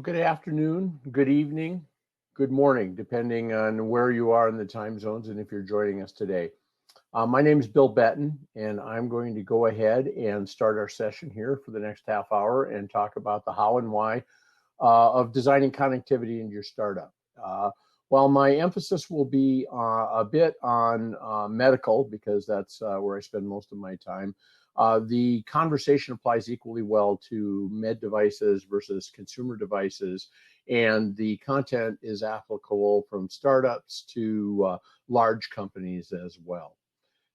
Good afternoon, good evening, good morning, depending on where you are in the time zones and if you're joining us today. My name is Bill Betten, and I'm going to go ahead and start our session here for the next half hour and talk about the how and why of designing connectivity into your startup. While my emphasis will be a bit on medical, because that's where I spend most of my time, the conversation applies equally well to med devices versus consumer devices, and the content is applicable from startups to large companies as well.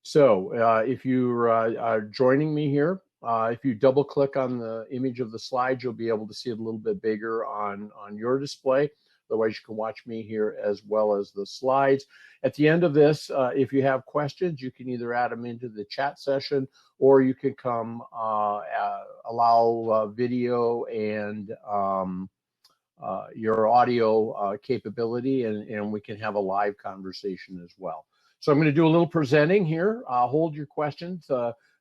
So if you are joining me here, if you double click on the image of the slide, you'll be able to see it a little bit bigger on your display. Otherwise, you can watch me here as well as the slides. At the end of this, if you have questions, you can either add them into the chat session, or you can come allow video and your audio capability, and we can have a live conversation as well. So I'm going to do a little presenting here. Hold your questions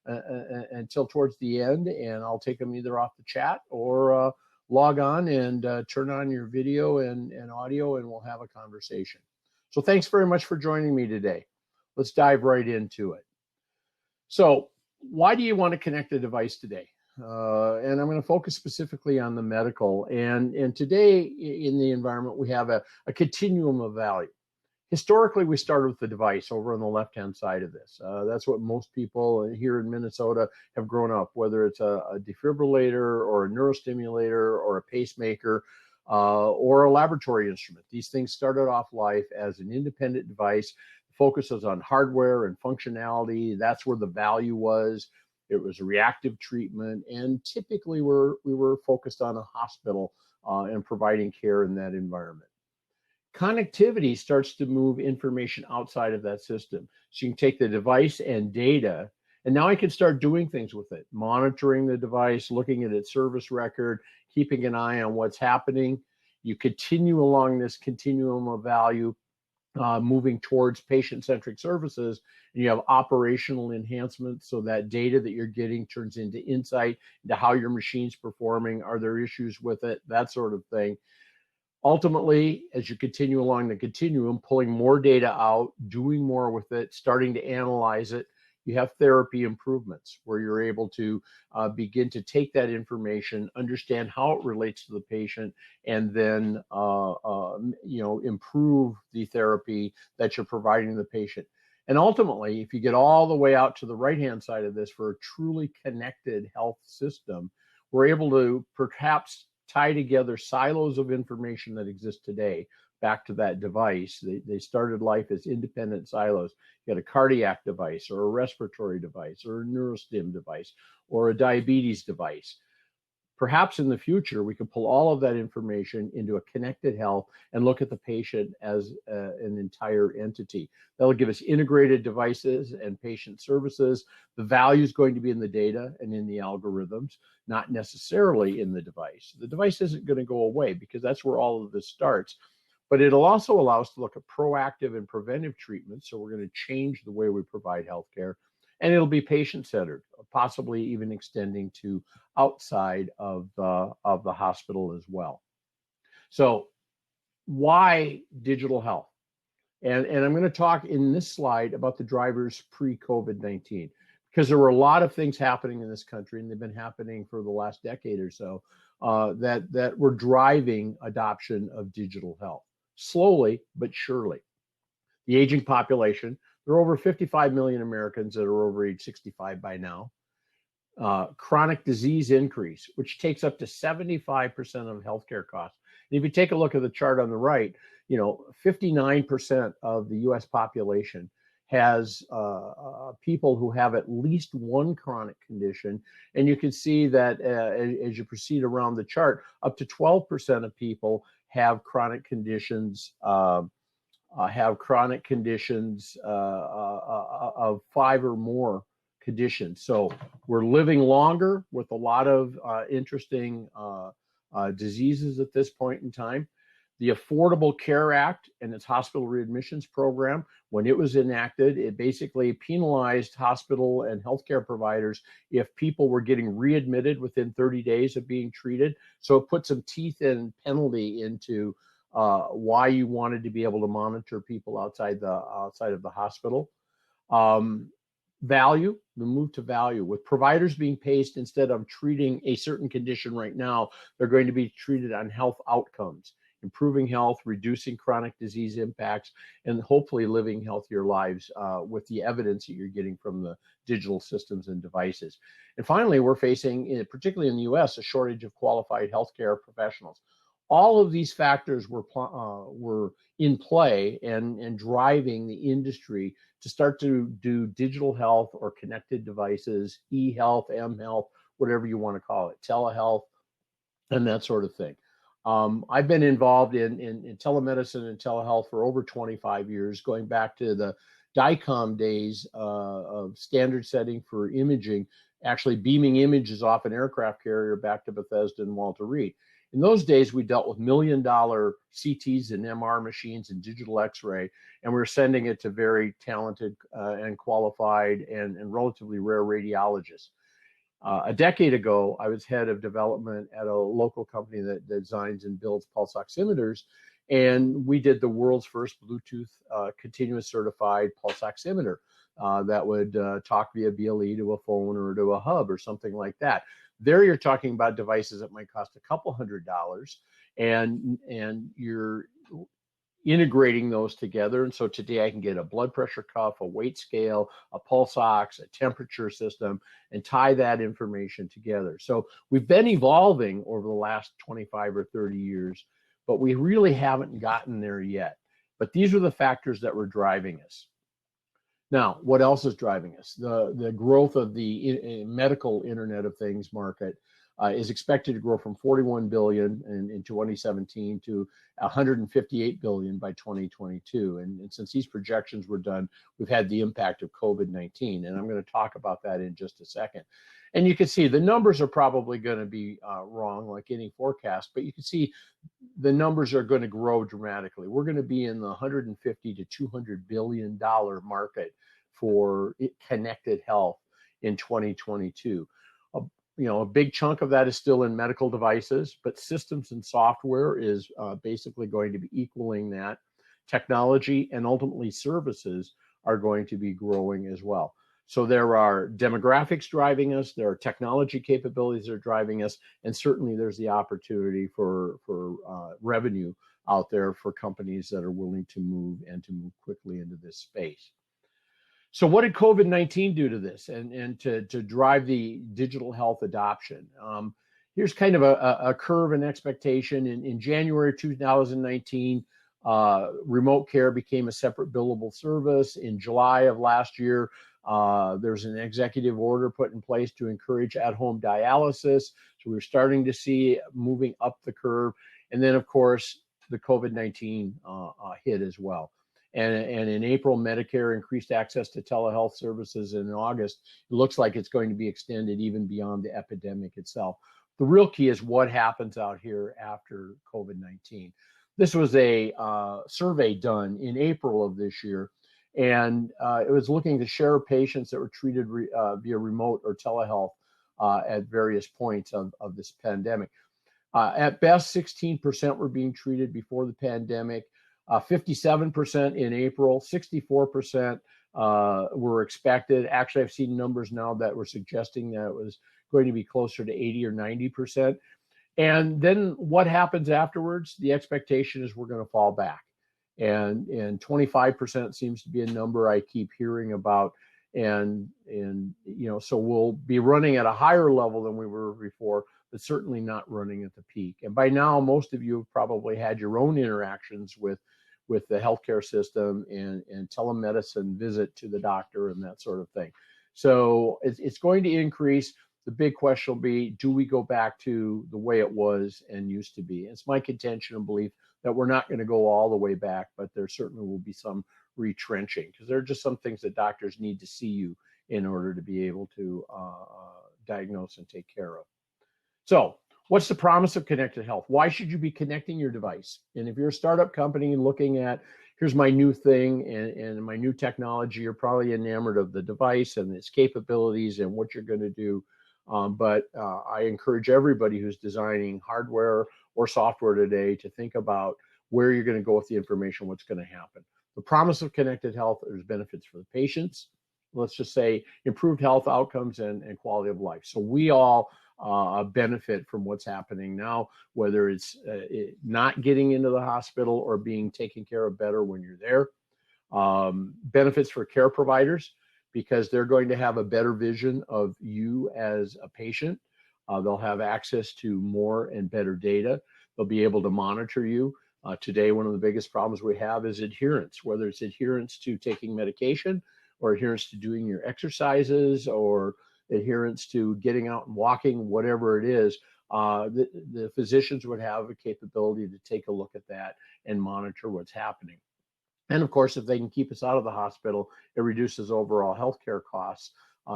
until towards the end, and I'll take them either off the chat or log on and turn on your video and audio, and we'll have a conversation. So thanks very much for joining me today. Let's dive right into it. So why do you want to connect a device today? And I'm going to focus specifically on the medical. And today in the environment, we have a continuum of value. Historically, we started with the device over on the left-hand side of this. That's what most people here in Minnesota have grown up, whether it's a defibrillator or a neurostimulator or a pacemaker or a laboratory instrument. These things started off life as an independent device. The focus was on hardware and functionality. That's where the value was. It was reactive treatment, and typically we were focused on a hospital and providing care in that environment. Connectivity starts to move information outside of that system. So you can take the device and data, and now I can start doing things with it, monitoring the device, looking at its service record, keeping an eye on what's happening. You continue along this continuum of value, moving towards patient-centric services, and you have operational enhancements, so that data that you're getting turns into insight into how your machine's performing, are there issues with it, that sort of thing. Ultimately, as you continue along the continuum, pulling more data out, doing more with it, starting to analyze it, you have therapy improvements where you're able to begin to take that information, understand how it relates to the patient, and then improve the therapy that you're providing the patient. And ultimately, if you get all the way out to the right-hand side of this for a truly connected health system, we're able to perhaps tie together silos of information that exist today back to that device. They started life as independent silos. You got a cardiac device or a respiratory device or a neurostim device or a diabetes device. Perhaps in the future, we could pull all of that information into a connected health and look at the patient as an entire entity. That'll give us integrated devices and patient services. The value is going to be in the data and in the algorithms, not necessarily in the device. The device isn't going to go away because that's where all of this starts. But it'll also allow us to look at proactive and preventive treatments. So we're going to change the way we provide healthcare. And it'll be patient-centered, possibly even extending to outside of the hospital as well. So why digital health? And I'm going to talk in this slide about the drivers pre-COVID-19, because there were a lot of things happening in this country, and they've been happening for the last decade or so, that were driving adoption of digital health, slowly but surely. The aging population. There are over 55 million Americans that are over age 65 by now. Chronic disease increase, which takes up to 75% of healthcare costs. And if you take a look at the chart on the right, 59% of the US population has people who have at least one chronic condition. And you can see that as you proceed around the chart, up to 12% of people have chronic conditions of 5 or more conditions. So we're living longer with a lot of interesting diseases at this point in time. The Affordable Care Act and its hospital readmissions program, when it was enacted, it basically penalized hospital and healthcare providers if people were getting readmitted within 30 days of being treated. So it put some teeth and penalty into why you wanted to be able to monitor people outside of the hospital. Value, the move to value, with providers being paced instead of treating a certain condition right now, they're going to be treated on health outcomes, improving health, reducing chronic disease impacts, and hopefully living healthier lives with the evidence that you're getting from the digital systems and devices. And finally, we're facing, particularly in the US, a shortage of qualified healthcare professionals. All of these factors were in play and driving the industry to start to do digital health or connected devices, e-health, m-health, whatever you want to call it, telehealth, and that sort of thing. I've been involved in telemedicine and telehealth for over 25 years, going back to the DICOM days of standard setting for imaging, actually beaming images off an aircraft carrier back to Bethesda and Walter Reed. In those days, we dealt with $1 million CTs and MR machines and digital X-ray, and we were sending it to very talented and qualified and relatively rare radiologists. A decade ago, I was head of development at a local company that designs and builds pulse oximeters, and we did the world's first Bluetooth continuous certified pulse oximeter that would talk via BLE to a phone or to a hub or something like that. There you're talking about devices that might cost a couple $100, and you're integrating those together. And so today I can get a blood pressure cuff, a weight scale, a pulse ox, a temperature system, and tie that information together. So we've been evolving over the last 25 or 30 years, but we really haven't gotten there yet. But these are the factors that were driving us. Now, what else is driving us? The growth of the medical Internet of Things market is expected to grow from 41 billion in 2017 to 158 billion by 2022. And since these projections were done, we've had the impact of COVID-19, and I'm going to talk about that in just a second. And you can see the numbers are probably going to be wrong, like any forecast, but you can see the numbers are going to grow dramatically. We're going to be in the 150 to 200 billion dollar market for connected health in 2022. A big chunk of that is still in medical devices, but systems and software is basically going to be equaling that. Technology and ultimately services are going to be growing as well. So there are demographics driving us, there are technology capabilities that are driving us, and certainly there's the opportunity for revenue out there for companies that are willing to move and to move quickly into this space. So what did COVID-19 do to this and to drive the digital health adoption? Here's kind of a curve and expectation. In January 2019, remote care became a separate billable service. In July of last year, there's an executive order put in place to encourage at-home dialysis. So we're starting to see moving up the curve. And then, of course, the COVID-19 hit as well. And in April, Medicare increased access to telehealth services. And in August, it looks like it's going to be extended even beyond the epidemic itself. The real key is what happens out here after COVID-19. This was a survey done in April of this year, and it was looking to share patients that were treated via remote or telehealth at various points of this pandemic. At best, 16% were being treated before the pandemic. 57% in April, 64% were expected. Actually, I've seen numbers now that were suggesting that it was going to be closer to 80 or 90%. And then what happens afterwards? The expectation is we're going to fall back. And 25% seems to be a number I keep hearing about. And so we'll be running at a higher level than we were before, but certainly not running at the peak. And by now, most of you have probably had your own interactions with the healthcare system and telemedicine visit to the doctor and that sort of thing. So it's going to increase. The big question will be, do we go back to the way it was and used to be? It's my contention and belief that we're not going to go all the way back, but there certainly will be some retrenching, because there are just some things that doctors need to see you in order to be able to diagnose and take care of. So What's the promise of connected health? Why should you be connecting your device? And if you're a startup company and looking at, here's my new thing and my new technology, you're probably enamored of the device and its capabilities and what you're going to do. But I encourage everybody who's designing hardware or software today to think about where you're going to go with the information, what's going to happen. The promise of connected health, there's benefits for the patients. Let's just say improved health outcomes and quality of life. So we all benefit from what's happening now, whether it's not getting into the hospital or being taken care of better when you're there. Benefits for care providers, because they're going to have a better vision of you as a patient. They'll have access to more and better data. They'll be able to monitor you. Today, one of the biggest problems we have is adherence, whether it's adherence to taking medication or adherence to doing your exercises or adherence to getting out and walking, whatever it is. The physicians would have a capability to take a look at that and monitor what's happening. And of course, if they can keep us out of the hospital, it reduces overall healthcare costs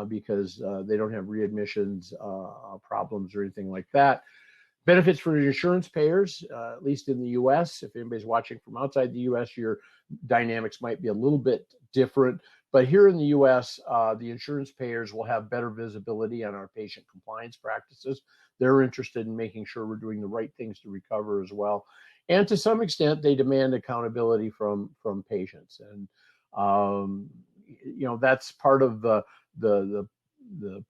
because they don't have readmissions problems or anything like that. Benefits for insurance payers, at least in the U.S. If anybody's watching from outside the U.S., your dynamics might be a little bit different. But here in the U.S., the insurance payers will have better visibility on our patient compliance practices. They're interested in making sure we're doing the right things to recover as well. And to some extent, they demand accountability from patients. And, that's part of the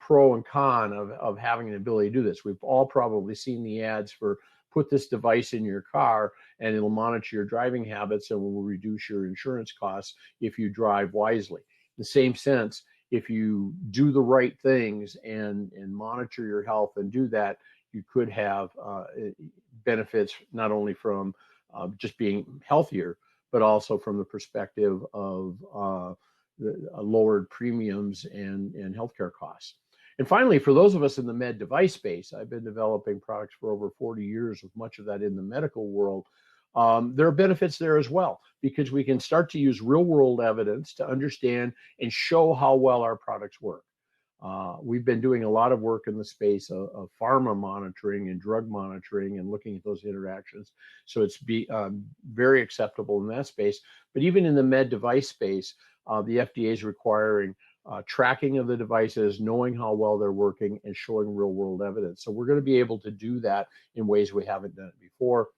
pro and con of having an ability to do this. We've all probably seen the ads for put this device in your car and it'll monitor your driving habits and will reduce your insurance costs if you drive wisely. In the same sense, if you do the right things and monitor your health and do that, you could have benefits not only from just being healthier, but also from the perspective of lowered premiums and healthcare costs. And finally, for those of us in the med device space, I've been developing products for over 40 years, with much of that in the medical world. There are benefits there as well, because we can start to use real world evidence to understand and show how well our products work. We've been doing a lot of work in the space of pharma monitoring and drug monitoring and looking at those interactions. So it's very acceptable in that space. But even in the med device space, the FDA is requiring tracking of the devices, knowing how well they're working, and showing real world evidence. So we're going to be able to do that in ways we haven't done it before.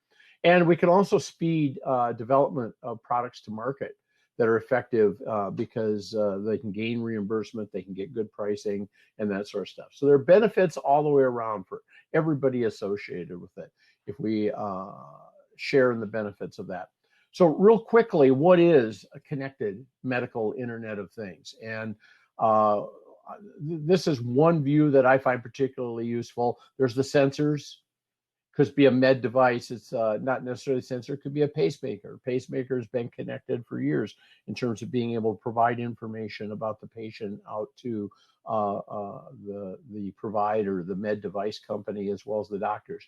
And we can also speed development of products to market that are effective because they can gain reimbursement, they can get good pricing, and that sort of stuff. So there are benefits all the way around for everybody associated with it if we share in the benefits of that. So real quickly, what is a connected medical Internet of Things? And this is one view that I find particularly useful. There's the sensors. Could be a med device. It's not necessarily a sensor. It could be a pacemaker. Pacemaker has been connected for years in terms of being able to provide information about the patient out to the provider, the med device company, as well as the doctors.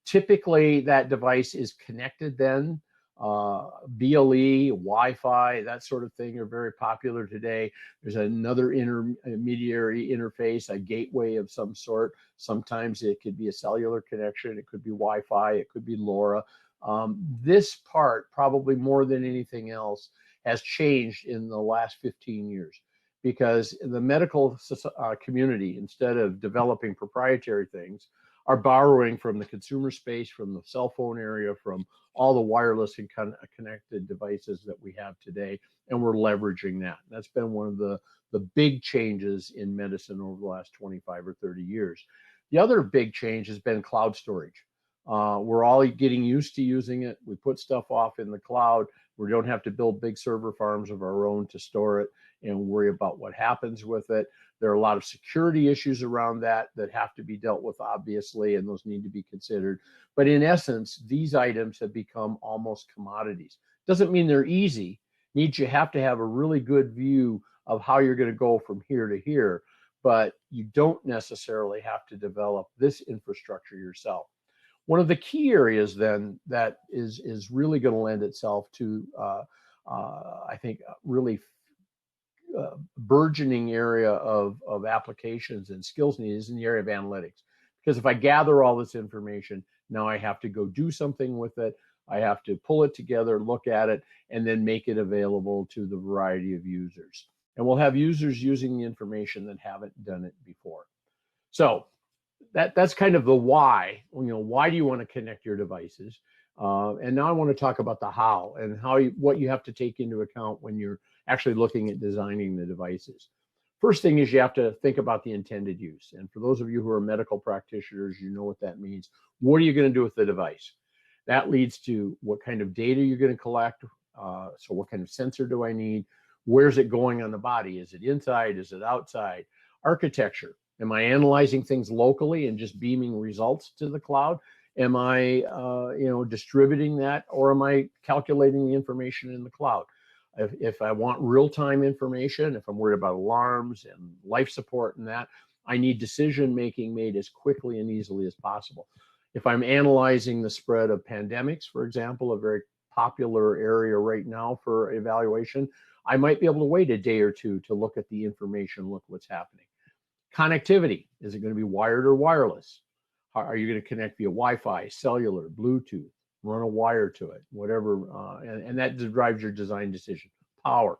Typically, that device is connected then. BLE, Wi-Fi, that sort of thing are very popular today. There's another intermediary interface, a gateway of some sort. Sometimes it could be a cellular connection, it could be Wi-Fi, it could be LoRa. This part, probably more than anything else, has changed in the last 15 years because the medical community, instead of developing proprietary things, are borrowing from the consumer space, from the cell phone area, from all the wireless and connected devices that we have today, and we're leveraging that. That's been one of the big changes in medicine over the last 25 or 30 years. The other big change has been cloud storage. We're all getting used to using it. We put stuff off in the cloud. We don't have to build big server farms of our own to store it and worry about what happens with it. There are a lot of security issues around that have to be dealt with, obviously, and those need to be considered. But in essence, these items have become almost commodities. Doesn't mean they're easy. Means you have to have a really good view of how you're going to go from here to here, but you don't necessarily have to develop this infrastructure yourself. One of the key areas then that is really going to lend itself to, I think, really burgeoning area of applications and skills needs is in the area of analytics, Because if I gather all this information, now I have to go do something with it. I have to pull it together, look at it, and then make it available to the variety of users. And we'll have users using the information that haven't done it before. So that's kind of the why. Why do you want to connect your devices? And now I want to talk about the how and what you have to take into account when you're actually looking at designing the devices. First thing is you have to think about the intended use. And for those of you who are medical practitioners, you know what that means. What are you going to do with the device? That leads to what kind of data you're going to collect. So what kind of sensor do I need? Where's it going on the body? Is it inside? Is it outside? Architecture. Am I analyzing things locally and just beaming results to the cloud? Am I, distributing that, or am I calculating the information in the cloud? If I want real-time information, if I'm worried about alarms and life support and that, I need decision-making made as quickly and easily as possible. If I'm analyzing the spread of pandemics, for example, a very popular area right now for evaluation, I might be able to wait a day or two to look at the information, look what's happening. Connectivity, is it going to be wired or wireless? Are you going to connect via Wi-Fi, cellular, Bluetooth, run a wire to it, whatever, and that drives your design decision. Power,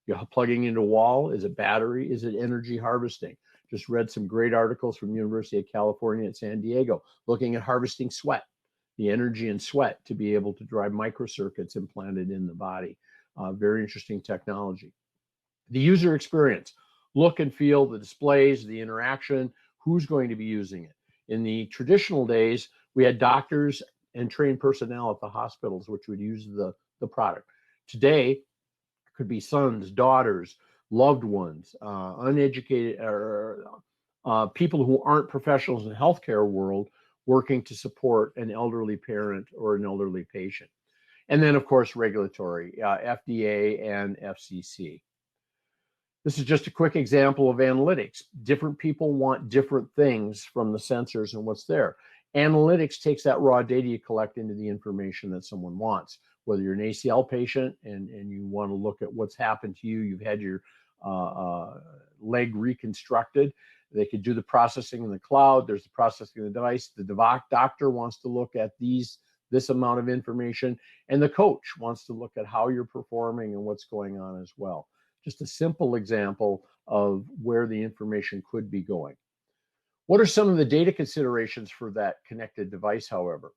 you're plugging into a wall, is it battery, is it energy harvesting? Just read some great articles from University of California at San Diego, looking at harvesting sweat, the energy in sweat to be able to drive microcircuits implanted in the body. Very interesting technology. The user experience, look and feel, the displays, the interaction, who's going to be using it. In the traditional days, we had doctors and trained personnel at the hospitals which would use the product. Today, it could be sons, daughters, loved ones, uneducated, or people who aren't professionals in the healthcare world working to support an elderly parent or an elderly patient. And then, of course, regulatory, FDA and FCC. This is just a quick example of analytics. Different people want different things from the sensors and what's there. Analytics takes that raw data you collect into the information that someone wants. Whether you're an ACL patient and you want to look at what's happened to you, you've had your leg reconstructed, they could do the processing in the cloud. There's the processing in the device. The doctor wants to look at this amount of information, and the coach wants to look at how you're performing and what's going on as well. Just a simple example of where the information could be going. What are some of the data considerations for that connected device, however?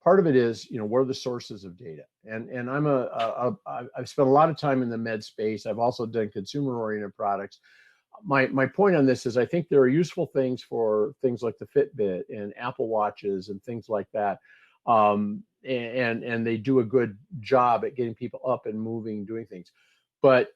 Part of it is, what are the sources of data? And I've spent a lot of time in the med space. I've also done consumer-oriented products. My point on this is I think there are useful things for things like the Fitbit and Apple Watches and things like that. And they do a good job at getting people up and moving, doing things. But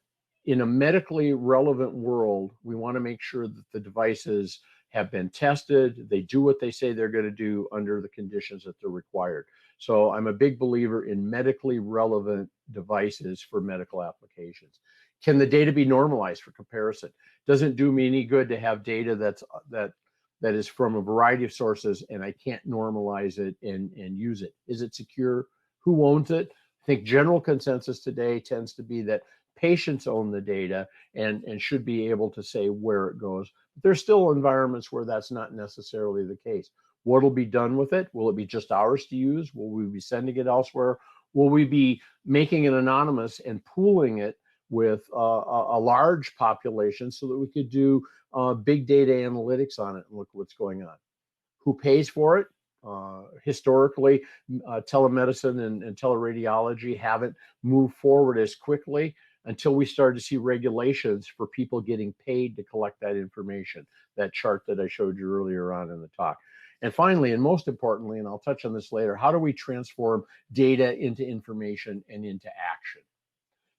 in a medically relevant world, we want to make sure that the devices have been tested, they do what they say they're going to do under the conditions that they're required. So I'm a big believer in medically relevant devices for medical applications. Can the data be normalized for comparison? Doesn't do me any good to have data that is from a variety of sources and I can't normalize it and use it. Is it secure? Who owns it? I think general consensus today tends to be that patients own the data and should be able to say where it goes. But there's still environments where that's not necessarily the case. What will be done with it? Will it be just ours to use? Will we be sending it elsewhere? Will we be making it anonymous and pooling it with a large population so that we could do big data analytics on it and look what's going on? Who pays for it? Historically, telemedicine and teleradiology haven't moved forward as quickly until we started to see regulations for people getting paid to collect that information, that chart that I showed you earlier on in the talk. And finally, and most importantly, and I'll touch on this later, how do we transform data into information and into action?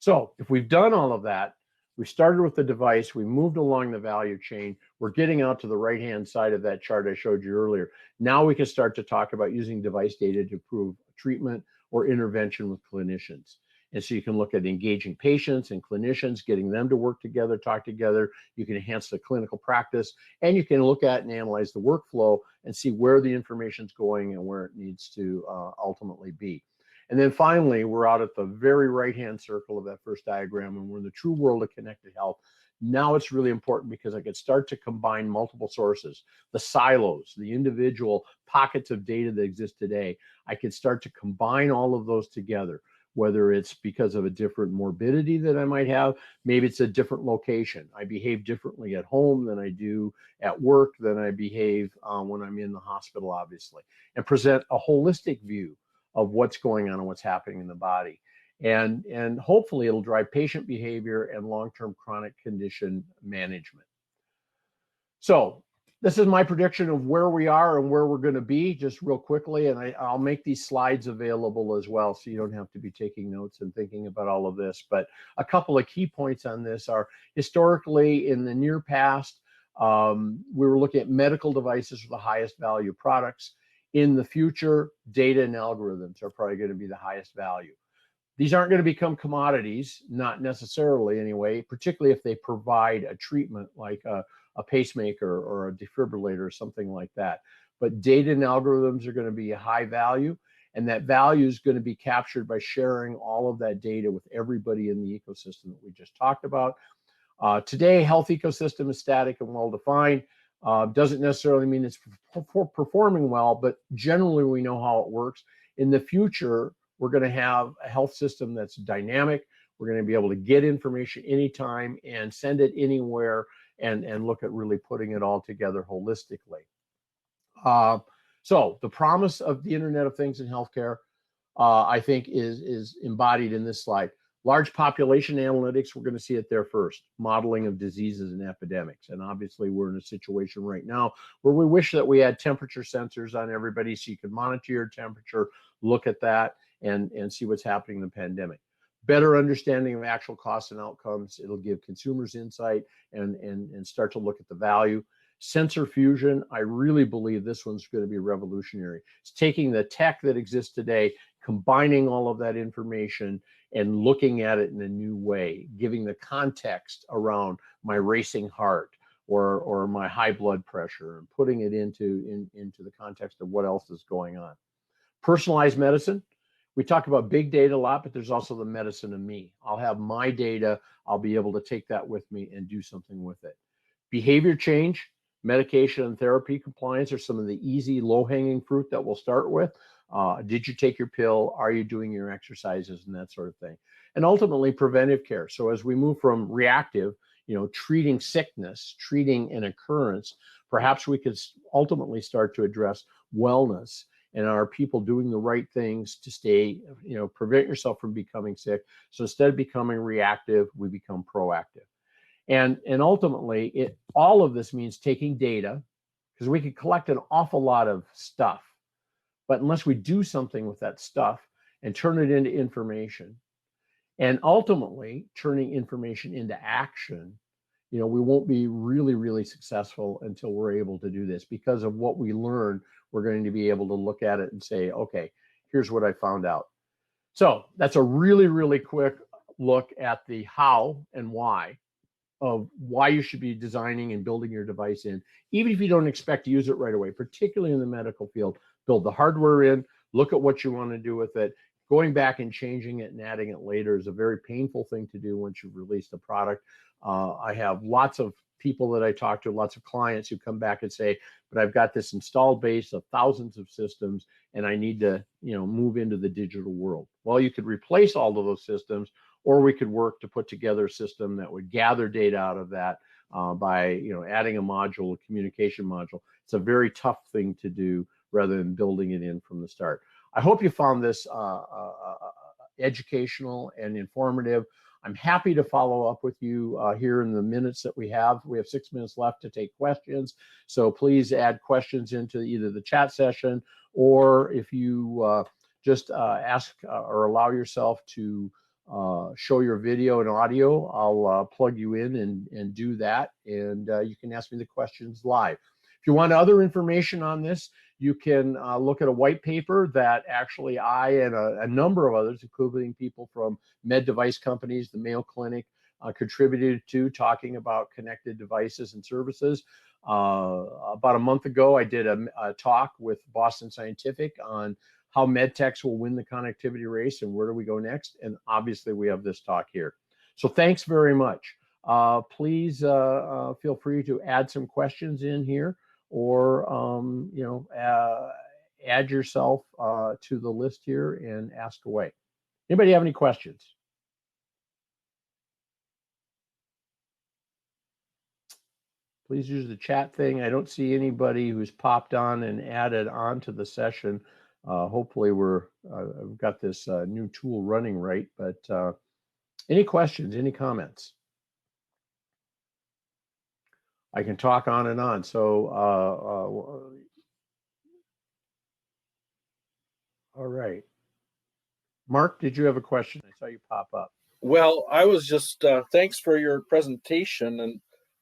So if we've done all of that, we started with the device, we moved along the value chain, we're getting out to the right-hand side of that chart I showed you earlier. Now we can start to talk about using device data to improve treatment or intervention with clinicians. And so you can look at engaging patients and clinicians, getting them to work together, talk together. You can enhance the clinical practice, and you can look at and analyze the workflow and see where the information's going and where it needs to ultimately be. And then finally, we're out at the very right-hand circle of that first diagram, and we're in the true world of connected health. Now it's really important because I could start to combine multiple sources, the silos, the individual pockets of data that exist today. I could start to combine all of those together, whether it's because of a different morbidity that I might have, maybe it's a different location. I behave differently at home than I do at work, than I behave when I'm in the hospital, obviously, and present a holistic view of what's going on and what's happening in the body. And hopefully it'll drive patient behavior and long-term chronic condition management. So this is my prediction of where we are and where we're going to be, just real quickly. And I'll make these slides available as well, so you don't have to be taking notes and thinking about all of this. But a couple of key points on this are, historically, in the near past, we were looking at medical devices for the highest value products. In the future, data and algorithms are probably going to be the highest value. These aren't going to become commodities, not necessarily anyway, particularly if they provide a treatment like a pacemaker or a defibrillator or something like that. But data and algorithms are going to be a high value, and that value is going to be captured by sharing all of that data with everybody in the ecosystem that we just talked about. Today, health ecosystem is static and well-defined. Doesn't necessarily mean it's performing well, but generally we know how it works. In the future, we're going to have a health system that's dynamic. We're going to be able to get information anytime and send it anywhere, and look at really putting it all together holistically. So the promise of the Internet of Things in healthcare, I think, is embodied in this slide. Large population analytics, we're going to see it there first. Modeling of diseases and epidemics. And obviously we're in a situation right now where we wish that we had temperature sensors on everybody so you can monitor your temperature, look at that, and see what's happening in the pandemic. Better understanding of actual costs and outcomes. It'll give consumers insight and start to look at the value. Sensor fusion, I really believe this one's going to be revolutionary. It's taking the tech that exists today, combining all of that information and looking at it in a new way, giving the context around my racing heart or my high blood pressure, and putting it into the context of what else is going on. Personalized medicine. We talk about big data a lot, but there's also the medicine of me. I'll have my data. I'll be able to take that with me and do something with it. Behavior change, medication and therapy compliance are some of the easy, low-hanging fruit that we'll start with. Did you take your pill? Are you doing your exercises and that sort of thing? And ultimately, preventive care. So as we move from reactive, treating sickness, treating an occurrence, perhaps we could ultimately start to address wellness. And are people doing the right things to stay, prevent yourself from becoming sick? So instead of becoming reactive, we become proactive. And ultimately, all of this means taking data, because we could collect an awful lot of stuff. But unless we do something with that stuff and turn it into information, and ultimately turning information into action, we won't be really, really successful until we're able to do this. Because of what we learn, we're going to be able to look at it and say, okay, here's what I found out. So that's a really, really quick look at the how and why of why you should be designing and building your device in, even if you don't expect to use it right away, particularly in the medical field. Build the hardware in, look at what you want to do with it. Going back and changing it and adding it later is a very painful thing to do once you've released a product. I have lots of people that I talk to, lots of clients who come back and say, but I've got this installed base of thousands of systems and I need to, move into the digital world. Well, you could replace all of those systems, or we could work to put together a system that would gather data out of that by, adding a module, a communication module. It's a very tough thing to do rather than building it in from the start. I hope you found this educational and informative. I'm happy to follow up with you here in the minutes that we have. We have 6 minutes left to take questions. So please add questions into either the chat session, or if you just ask or allow yourself to show your video and audio, I'll plug you in and do that. And you can ask me the questions live. If you want other information on this, you can look at a white paper that actually I and a number of others, including people from med device companies, the Mayo Clinic, contributed to, talking about connected devices and services. About a month ago, I did a talk with Boston Scientific on how medtechs will win the connectivity race and where do we go next. And obviously we have this talk here. So thanks very much. Please feel free to add some questions in here, or add yourself to the list here and ask away. Anybody have any questions? Please use the chat thing. I don't see anybody who's popped on and added on to the session. Hopefully I've got this new tool running right, but any questions, any comments? I can talk on and on. So, all right. Mark, did you have a question? I saw you pop up. Well, I was just, thanks for your presentation.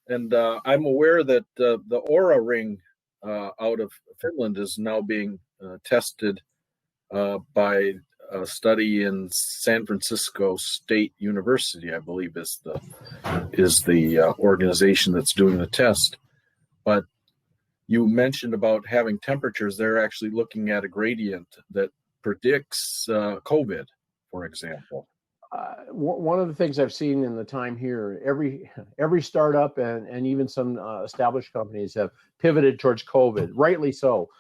And I'm aware that the Aura Ring out of Finland is now being tested by a study in San Francisco State University, I believe is the organization that's doing the test. But you mentioned about having temperatures. They're actually looking at a gradient that predicts COVID, for example. One of the things I've seen in the time here, every startup and even some established companies have pivoted towards COVID, rightly so,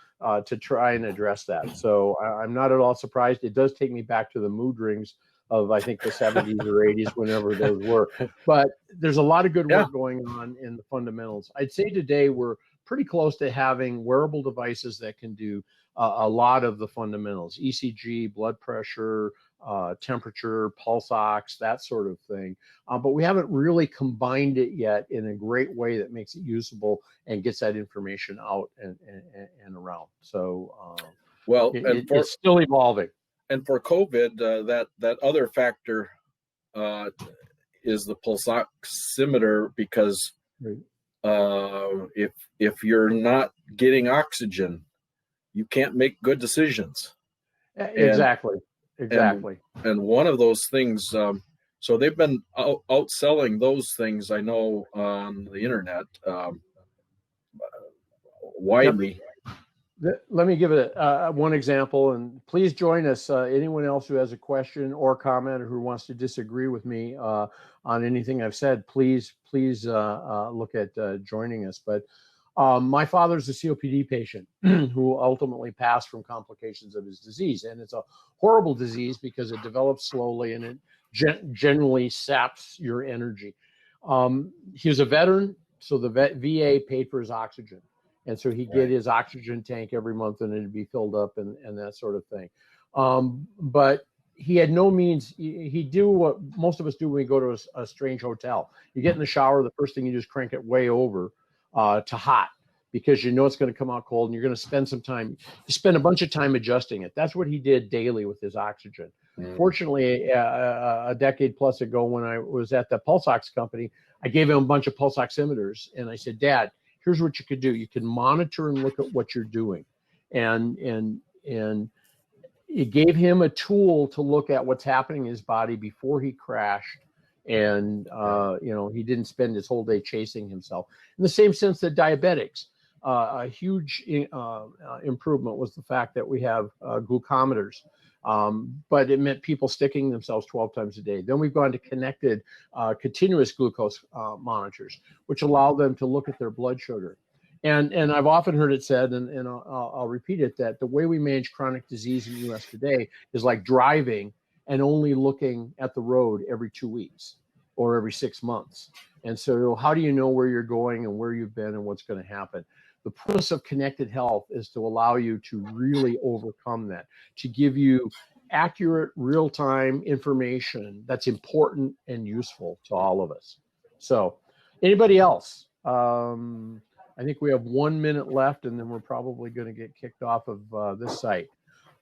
to try and address that. So I'm not at all surprised. It does take me back to the mood rings of, I think, the 70s or 80s, whenever those were. But there's a lot of good work going on in the fundamentals. I'd say today we're pretty close to having wearable devices that can do a lot of the fundamentals: ECG, blood pressure, temperature, pulse ox, that sort of thing. But we haven't really combined it yet in a great way that makes it usable and gets that information out and around. So, it's still evolving. And for COVID, that other factor is the pulse oximeter, because if you're not getting oxygen, you can't make good decisions. Exactly. And one of those things, so they've been outselling those things, I know, on the internet widely. Let me give it one example, and please join us. Anyone else who has a question or comment, or who wants to disagree with me on anything I've said, please look at joining us. But my father's a COPD patient who ultimately passed from complications of his disease, and it's a horrible disease because it develops slowly and it generally saps your energy. He was a veteran, so the VA paid for his oxygen. And so he'd get his oxygen tank every month and it'd be filled up and that sort of thing. But he had no means. He'd do what most of us do when we go to a strange hotel. You get in the shower, the first thing you do is crank it way over to hot, because you know it's going to come out cold and you're going to spend some time. You spend a bunch of time adjusting it. That's what he did daily with his oxygen. Fortunately, a decade plus ago, when I was at the pulse ox company, I gave him a bunch of pulse oximeters and I said, Dad, here's what you could do. You can monitor and look at what you're doing. And it gave him a tool to look at what's happening in his body before he crashed. And, he didn't spend his whole day chasing himself. In the same sense that diabetics, a huge improvement was the fact that we have glucometers. But it meant people sticking themselves 12 times a day. Then we've gone to connected continuous glucose monitors, which allow them to look at their blood sugar. And I've often heard it said, and I'll repeat it, that the way we manage chronic disease in the U.S. today is like driving and only looking at the road every 2 weeks or every 6 months. And so how do you know where you're going and where you've been and what's going to happen? The purpose of connected health is to allow you to really overcome that, to give you accurate, real-time information that's important and useful to all of us. So anybody else? I think we have 1 minute left, and then we're probably going to get kicked off of this site.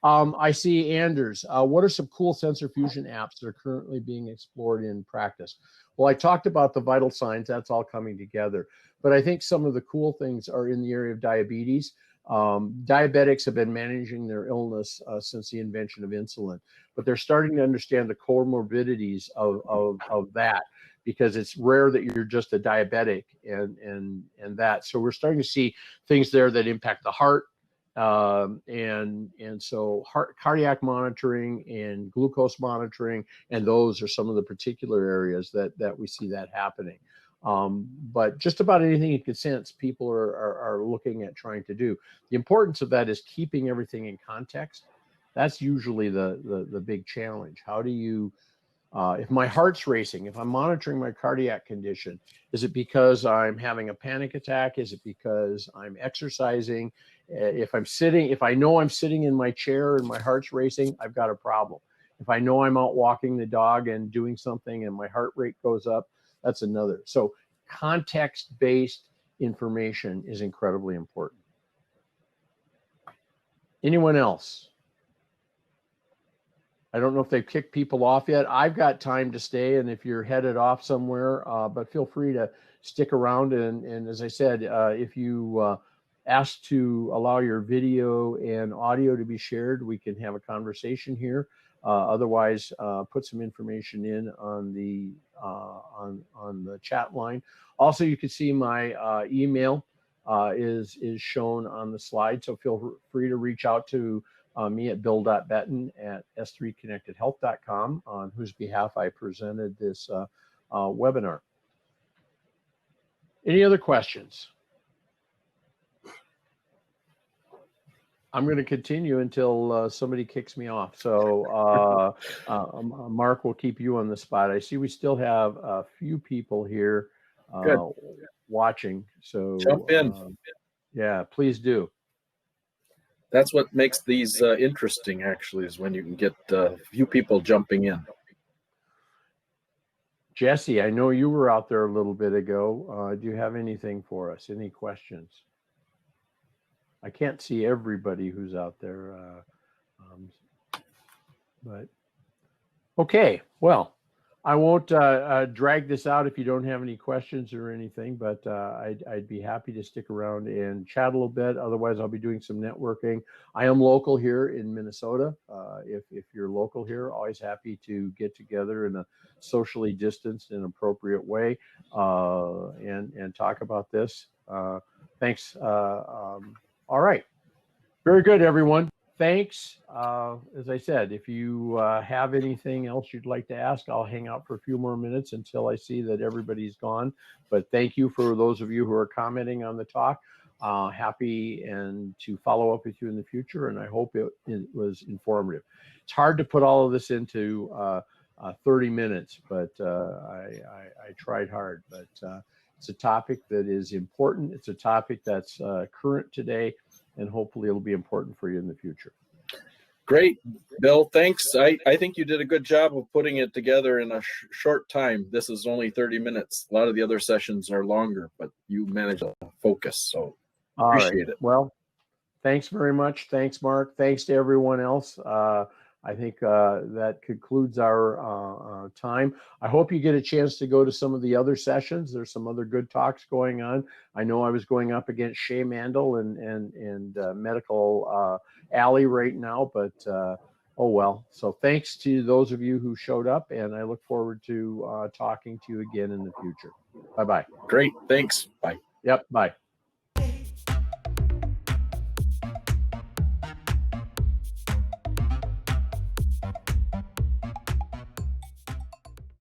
I see Anders. What are some cool sensor fusion apps that are currently being explored in practice? Well, I talked about the vital signs. That's all coming together. But I think some of the cool things are in the area of diabetes. Diabetics have been managing their illness since the invention of insulin, but they're starting to understand the comorbidities of that, because it's rare that you're just a diabetic and that. So we're starting to see things there that impact the heart, And so cardiac monitoring and glucose monitoring, and those are some of the particular areas that we see that happening. But just about anything in consents, people are looking at trying to do. The importance of that is keeping everything in context. That's usually the big challenge. How do you, if my heart's racing, if I'm monitoring my cardiac condition, is it because I'm having a panic attack? Is it because I'm exercising? If I know I'm sitting in my chair and my heart's racing, I've got a problem. If I know I'm out walking the dog and doing something and my heart rate goes up, that's another. So context-based information is incredibly important. Anyone else? I don't know if they've kicked people off yet. I've got time to stay, and if you're headed off somewhere, but feel free to stick around. And as I said, if you ask to allow your video and audio to be shared, we can have a conversation here. Otherwise, put some information in on the chat line. Also, you can see my email is shown on the slide, so feel free to reach out to me at bill.betten@s3connectedhealth.com, on whose behalf I presented this webinar. Any other questions? I'm going to continue until somebody kicks me off. So Mark will keep you on the spot. I see we still have a few people here watching. So jump in. Yeah, please do. That's what makes these interesting, actually, is when you can get a few people jumping in. Jesse, I know you were out there a little bit ago. Do you have anything for us? Any questions? I can't see everybody who's out there, but okay. Well, I won't drag this out if you don't have any questions or anything, but I'd be happy to stick around and chat a little bit. Otherwise, I'll be doing some networking. I am local here in Minnesota. If you're local here, always happy to get together in a socially distanced and appropriate way and talk about this. Thanks. All right. Very good, everyone. Thanks. As I said, if you have anything else you'd like to ask, I'll hang out for a few more minutes until I see that everybody's gone. But thank you for those of you who are commenting on the talk. Happy and to follow up with you in the future, and I hope it was informative. It's hard to put all of this into 30 minutes, but I tried hard. But it's a topic that is important. It's a topic that's current today, and hopefully it'll be important for you in the future. Great, Bill. Thanks. I think you did a good job of putting it together in a short time. This is only 30 minutes. A lot of the other sessions are longer, but you managed to focus, so appreciate it. Well, thanks very much. Thanks, Mark. Thanks to everyone else. I think that concludes our time. I hope you get a chance to go to some of the other sessions. There's some other good talks going on. I know I was going up against Shay Mandel and Medical Alley right now, but oh well. So thanks to those of you who showed up, and I look forward to talking to you again in the future. Bye-bye. Great. Thanks. Bye. Yep. Bye.